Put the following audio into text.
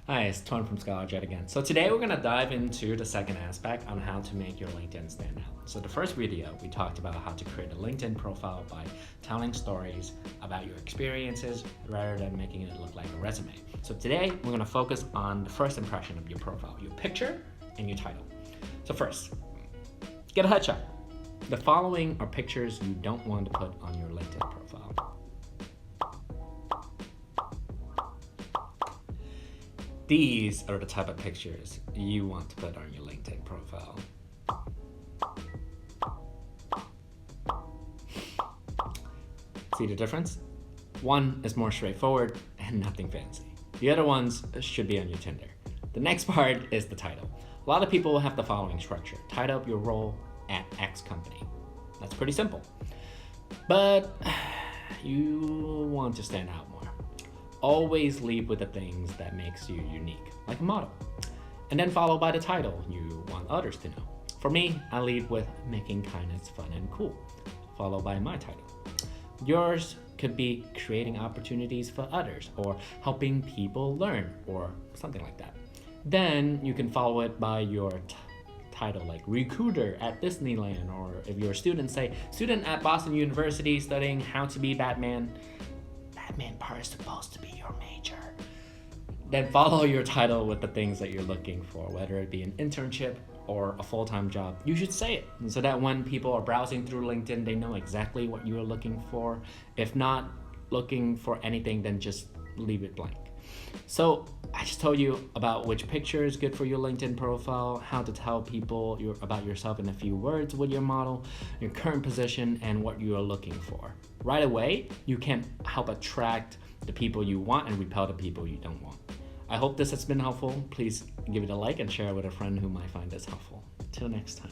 Hi, it's Tony from ScholarJet again. So today we're going to dive into the second aspect on how to make your LinkedIn stand out. So the first video, we talked about how to create a LinkedIn profile by telling stories about your experiences rather than making it look like a resume. So today we're going to focus on the first impression of your profile, your picture and your title. So first, get a headshot. The following are pictures you don't want to put on your LinkedIn profile. These are the type of pictures you want to put on your LinkedIn profile. See the difference? One is more straightforward and nothing fancy. The other ones should be on your Tinder. The next part is the title. A lot of people have the following structure. Title up your role at X company. That's pretty simple. But you want to stand out more. Always lead with the things that makes you unique, like a model. And then follow by the title you want others to know. For me, I lead with making kindness fun and cool, followed by my title. Yours could be creating opportunities for others or helping people learn or something like that. Then you can follow it by your title like recruiter at Disneyland, or if you're a student, say student at Boston University studying how to be Batman. Batman part is supposed to be your major. Then follow your title with the things that you're looking for, whether it be an internship or a full-time job. You should say it so that when people are browsing through LinkedIn, they know exactly what you are looking for. If not looking for anything, then just leave it blank. So I just told you about which picture is good for your LinkedIn profile, how to tell people about yourself in a few words with your model, your current position, and what you are looking for. Right away, you can help attract the people you want and repel the people you don't want. I hope this has been helpful. Please give it a like and share it with a friend who might find this helpful. Till next time.